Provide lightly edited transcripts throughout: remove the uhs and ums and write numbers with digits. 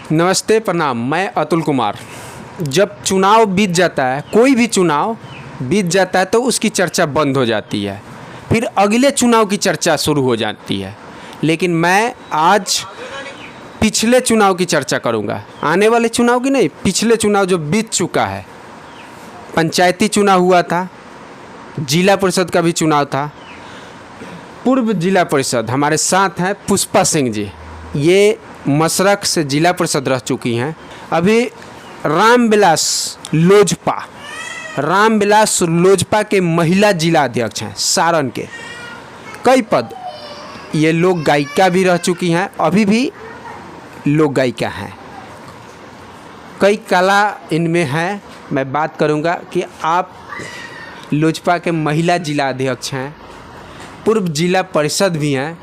नमस्ते, प्रणाम। मैं अतुल कुमार। जब चुनाव बीत जाता है, कोई भी चुनाव बीत जाता है तो उसकी चर्चा बंद हो जाती है, फिर अगले चुनाव की चर्चा शुरू हो जाती है। लेकिन मैं आज पिछले चुनाव की चर्चा करूंगा, आने वाले चुनाव की नहीं, पिछले चुनाव जो बीत चुका है। पंचायती चुनाव हुआ था, जिला परिषद का भी चुनाव था। पूर्व जिला परिषद हमारे साथ हैं पुष्पा सिंह जी, ये मसरख से जिला परिषद रह चुकी हैं। अभी रामविलास लोजपा के महिला जिला अध्यक्ष हैं सारण के। कई पद, ये लोक गायिका भी रह चुकी हैं, अभी भी लोक गायिका हैं। कई कला इनमें है। मैं बात करूंगा कि आप लोजपा के महिला जिला अध्यक्ष हैं, पूर्व जिला परिषद भी हैं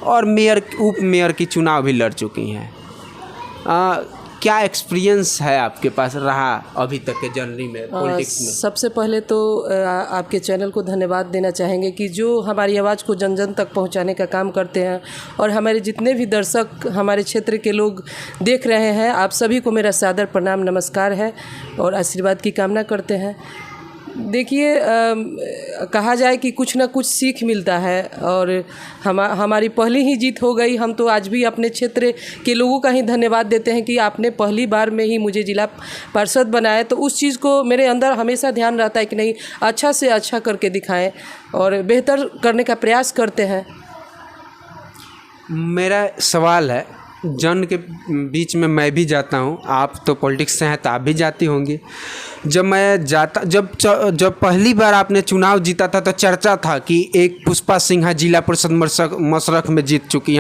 और मेयर उप मेयर की चुनाव भी लड़ चुकी हैं। क्या एक्सपीरियंस है आपके पास रहा अभी तक के जर्नी में, पॉलिटिक्स में? सबसे पहले तो आपके चैनल को धन्यवाद देना चाहेंगे कि जो हमारी आवाज़ को जन जन तक पहुंचाने का काम करते हैं, और हमारे जितने भी दर्शक हमारे क्षेत्र के लोग देख रहे हैं, आप सभी को मेरा सादर प्रणाम नमस्कार है और आशीर्वाद की कामना करते हैं। देखिए, कहा जाए कि कुछ ना कुछ सीख मिलता है, और हमारी पहली ही जीत हो गई। हम तो आज भी अपने क्षेत्र के लोगों का ही धन्यवाद देते हैं कि आपने पहली बार में ही मुझे जिला पार्षद बनाया। तो उस चीज़ को मेरे अंदर हमेशा ध्यान रहता है कि नहीं, अच्छा से अच्छा करके दिखाएं और बेहतर करने का प्रयास करते हैं। मेरा सवाल है, जन के बीच में मैं भी जाता हूँ, आप तो पॉलिटिक्स से हैं तो आप भी जाती होंगी। जब पहली बार आपने चुनाव जीता था तो चर्चा था कि एक पुष्पा सिंह है, जिला परिषद मसरख में जीत चुकी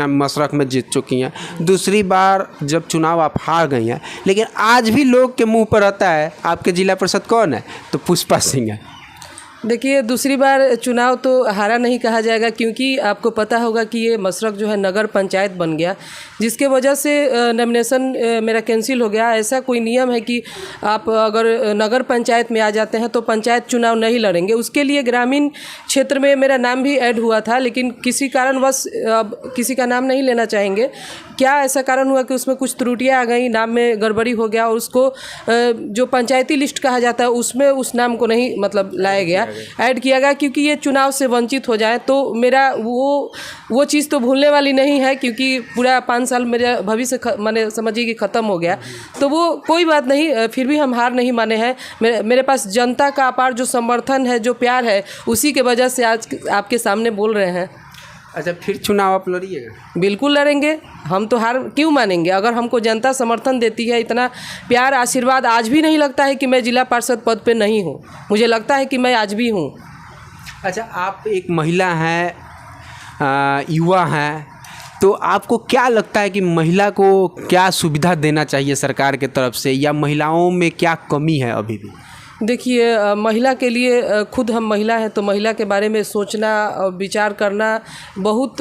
हैं। दूसरी बार जब चुनाव आप हार गई हैं, लेकिन आज भी लोग के मुंह पर रहता है आपके जिला परिषद कौन है, तो पुष्पा सिंह है। देखिए, दूसरी बार चुनाव तो हारा नहीं कहा जाएगा, क्योंकि आपको पता होगा कि ये मसरख जो है नगर पंचायत बन गया, जिसके वजह से नॉमिनेशन मेरा कैंसिल हो गया। ऐसा कोई नियम है कि आप अगर नगर पंचायत में आ जाते हैं तो पंचायत चुनाव नहीं लड़ेंगे। उसके लिए ग्रामीण क्षेत्र में मेरा नाम भी ऐड हुआ था, लेकिन किसी कारणवश अब किसी का नाम नहीं लेना चाहेंगे। क्या ऐसा कारण हुआ कि उसमें कुछ त्रुटियाँ आ गई, नाम में गड़बड़ी हो गया, और उसको जो पंचायती लिस्ट कहा जाता है उसमें उस नाम को नहीं लाया गया, ऐड किया गया, क्योंकि ये चुनाव से वंचित हो जाए। तो मेरा वो चीज़ तो भूलने वाली नहीं है, क्योंकि पूरा 5 साल मेरा भविष्य माने समझिए कि ख़त्म हो गया। तो वो कोई बात नहीं, फिर भी हम हार नहीं माने हैं। मेरे पास जनता का अपार जो समर्थन है, जो प्यार है, उसी के वजह से आज आपके सामने बोल रहे हैं। अच्छा, फिर चुनाव आप लड़िएगा? बिल्कुल लड़ेंगे, हम तो हार क्यों मानेंगे। अगर हमको जनता समर्थन देती है, इतना प्यार आशीर्वाद, आज भी नहीं लगता है कि मैं जिला पार्षद पद पे नहीं हूँ, मुझे लगता है कि मैं आज भी हूँ। अच्छा, आप एक महिला हैं, युवा हैं, तो आपको क्या लगता है कि महिला को क्या सुविधा देना चाहिए सरकार के तरफ से, या महिलाओं में क्या कमी है अभी भी? देखिए, महिला के लिए, खुद हम महिला हैं तो महिला के बारे में सोचना और विचार करना बहुत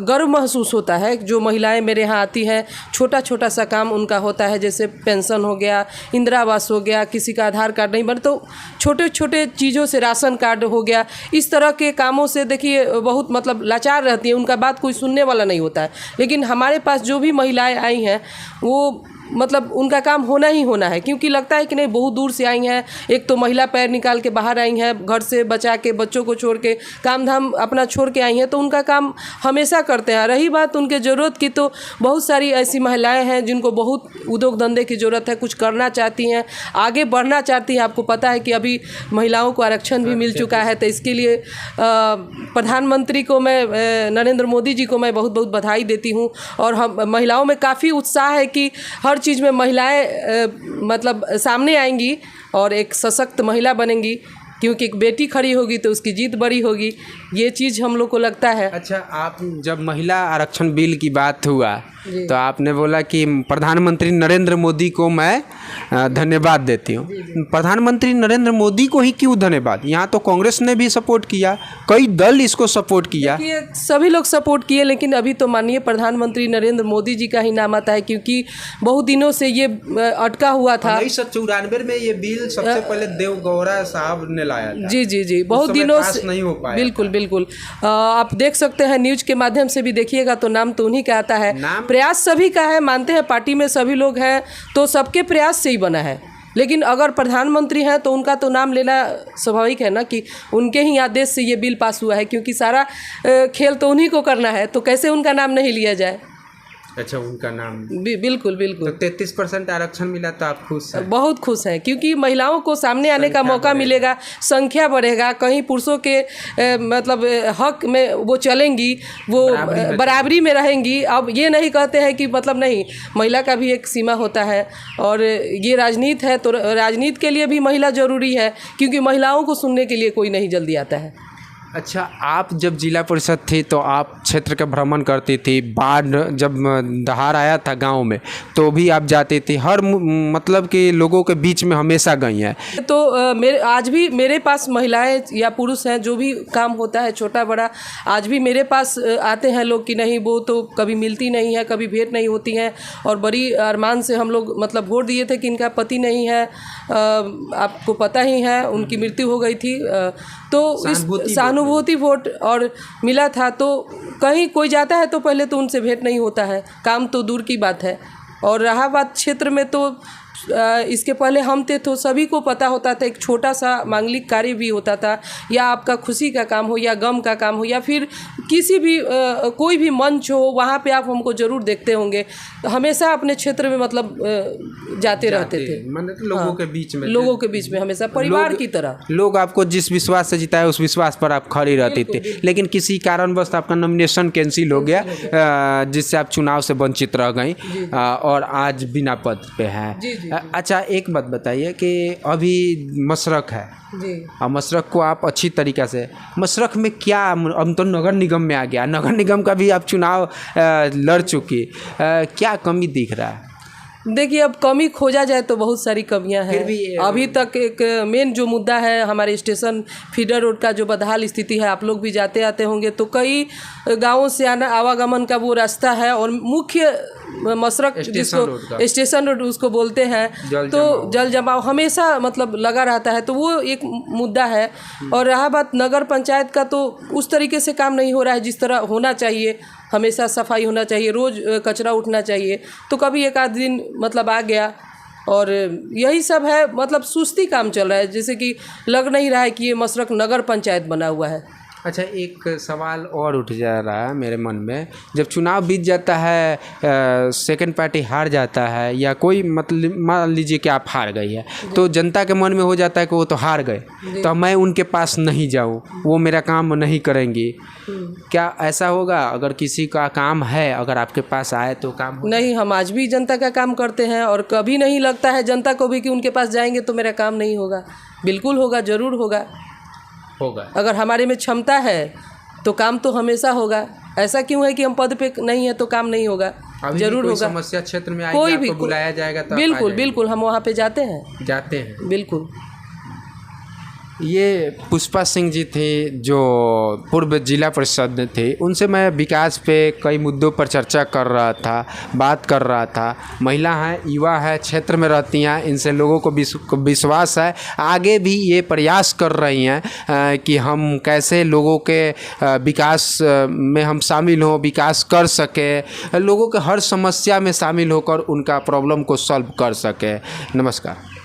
गर्व महसूस होता है। जो महिलाएं मेरे यहाँ आती हैं, छोटा छोटा सा काम उनका होता है, जैसे पेंशन हो गया, इंदिरा आवास हो गया, किसी का आधार कार्ड नहीं बने तो छोटे छोटे चीज़ों से, राशन कार्ड हो गया, इस तरह के कामों से देखिए बहुत लाचार रहती हैं, उनका बात कोई सुनने वाला नहीं होता है। लेकिन हमारे पास जो भी महिलाएँ आई हैं, वो उनका काम होना ही होना है, क्योंकि लगता है कि नहीं, बहुत दूर से आई हैं। एक तो महिला पैर निकाल के बाहर आई हैं, घर से बचा के, बच्चों को छोड़ के, काम धाम अपना छोड़ के आई हैं, तो उनका काम हमेशा करते हैं। रही बात उनके ज़रूरत की, तो बहुत सारी ऐसी महिलाएं हैं जिनको बहुत उद्योग धंधे की ज़रूरत है, कुछ करना चाहती हैं, आगे बढ़ना चाहती हैं। आपको पता है कि अभी महिलाओं को आरक्षण भी मिल चुका है, तो इसके लिए प्रधानमंत्री को मैं, नरेंद्र मोदी जी को मैं बहुत बहुत बधाई देती हूँ। और हम महिलाओं में काफ़ी उत्साह है कि हर चीज़ में महिलाएं सामने आएंगी और एक सशक्त महिला बनेंगी, क्योंकि एक बेटी खड़ी होगी तो उसकी जीत बड़ी होगी, ये चीज़ हम लोग को लगता है। अच्छा, आप जब महिला आरक्षण बिल की बात हुआ तो आपने बोला कि प्रधानमंत्री नरेंद्र मोदी को मैं धन्यवाद देती हूँ। प्रधानमंत्री नरेंद्र मोदी को ही क्यों धन्यवाद? यहाँ तो कांग्रेस ने भी सपोर्ट किया, कई दल इसको सपोर्ट किया, सभी लोग सपोर्ट किए, लेकिन अभी तो माननीय प्रधानमंत्री नरेंद्र मोदी जी का ही नाम आता है, क्योंकि बहुत दिनों से ये अटका हुआ था। 1994 में ये बिल सबसे पहले देवगौड़ा साहब ने लाया था। जी, बहुत दिनों से नहीं हो पाया। बिल्कुल बिल्कुल। आप देख सकते हैं न्यूज़ के माध्यम से भी देखिएगा तो नाम तो उन्हीं का आता है। प्रयास सभी का है, मानते हैं पार्टी में सभी लोग हैं तो सबके प्रयास से ही बना है। लेकिन अगर प्रधानमंत्री हैं तो उनका तो नाम लेना स्वाभाविक है ना, कि उनके ही आदेश से ये बिल पास हुआ है, क्योंकि सारा खेल तो उन्हीं को करना है, तो कैसे उनका नाम नहीं लिया जाए। अच्छा, उनका नाम बिल्कुल बिल्कुल। तो 33% आरक्षण मिला तो आप खुश हैं? बहुत खुश हैं, क्योंकि महिलाओं को सामने आने का मौका मिलेगा, संख्या बढ़ेगा, कहीं पुरुषों के मतलब हक में वो चलेंगी, वो बराबरी में रहेंगी। अब ये नहीं कहते हैं कि मतलब नहीं, महिला का भी एक सीमा होता है, और ये राजनीति है तो राजनीति के लिए भी महिला ज़रूरी है, क्योंकि महिलाओं को सुनने के लिए कोई नहीं जल्दी आता है। अच्छा, आप जब जिला परिषद थी तो आप क्षेत्र का भ्रमण करती थी, बाढ़ जब दहाड़ आया था गांव में तो भी आप जाती थी, हर मतलब कि लोगों के बीच में हमेशा गई हैं। तो आज भी मेरे पास महिलाएं या पुरुष हैं, जो भी काम होता है छोटा बड़ा, आज भी मेरे पास आते हैं लोग कि नहीं वो तो कभी मिलती नहीं है, कभी भेंट नहीं होती हैं, और बड़ी अरमान से हम लोग मतलब वोट दिए थे कि इनका पति नहीं है, आपको पता ही है उनकी मृत्यु हो गई थी, तो इस सहानुभूति वोट और मिला था। तो कहीं कोई जाता है तो पहले तो उनसे भेंट नहीं होता है, काम तो दूर की बात है। और रहा बात क्षेत्र में, तो इसके पहले हम थे तो सभी को पता होता था, एक छोटा सा मांगलिक कार्य भी होता था, या आपका खुशी का काम हो या गम का काम हो या फिर किसी भी कोई भी मंच हो, वहाँ पे आप हमको ज़रूर देखते होंगे। हमेशा अपने क्षेत्र में मतलब जाते रहते थे, मतलब लोगों के बीच में, लोगों के बीच में हमेशा परिवार की तरह। लोग आपको जिस विश्वास से जिताए उस विश्वास पर आप खड़ी रहती थी, लेकिन किसी कारणवश आपका नॉमिनेशन कैंसिल हो गया, जिससे आप चुनाव से वंचित रह गई और आज बिना पद पे हैं। अच्छा, एक बात बताइए कि अभी मशरक है जी, और मशरक को आप अच्छी तरीक़ा से, मशरक में क्या, अब तो नगर निगम में आ गया, नगर निगम का भी आप चुनाव लड़ चुकी, क्या कमी दिख रहा है? देखिए, अब कमी खोजा जाए तो बहुत सारी कमियां हैं। अभी तक एक मेन जो मुद्दा है हमारे स्टेशन फीडर रोड का जो बदहाल स्थिति है, आप लोग भी जाते आते होंगे तो कई गांवों से आवागमन का वो रास्ता है, और मुख्य मशरक जिसको स्टेशन रोड उसको बोलते हैं, तो जल जमाव हमेशा मतलब लगा रहता है, तो वो एक मुद्दा है। और रहा बात नगर पंचायत का, तो उस तरीके से काम नहीं हो रहा है जिस तरह होना चाहिए। हमेशा सफाई होना चाहिए, रोज़ कचरा उठना चाहिए, तो कभी एक आध दिन मतलब आ गया, और यही सब है। मतलब सुस्ती काम चल रहा है, जैसे कि लग नहीं रहा है कि ये मशरक नगर पंचायत बना हुआ है। अच्छा, एक सवाल और उठ जा रहा है मेरे मन में, जब चुनाव बीत जाता है, सेकंड पार्टी हार जाता है, या कोई मतलब मान लीजिए कि आप हार गई है, तो जनता के मन में हो जाता है कि वो तो हार गए, तो मैं उनके पास नहीं जाऊं, वो मेरा काम नहीं करेंगी। क्या ऐसा होगा? अगर किसी का काम है, अगर आपके पास आए तो काम नहीं, हम आज भी जनता का काम करते हैं, और कभी नहीं लगता है जनता को भी कि उनके पास जाएंगे तो मेरा काम नहीं होगा। बिल्कुल होगा, ज़रूर होगा। अगर हमारे में क्षमता है तो काम तो हमेशा होगा। ऐसा क्यों है कि हम पद पे नहीं है तो काम नहीं होगा? जरूर होगा। समस्या क्षेत्र में आएगी, कोई भी बुलाया जाएगा तो बिल्कुल बिल्कुल हम वहाँ पे जाते हैं बिल्कुल। ये पुष्पा सिंह जी थी जो पूर्व जिला परिषद में थे, उनसे मैं विकास पे कई मुद्दों पर चर्चा कर रहा था, बात कर रहा था। महिला हैं, युवा है, क्षेत्र में रहती हैं, इनसे लोगों को विश्वास है, आगे भी ये प्रयास कर रही हैं कि हम कैसे लोगों के विकास में हम शामिल हों, विकास कर सके, लोगों के हर समस्या में शामिल होकर उनका प्रॉब्लम को सॉल्व कर सके। नमस्कार।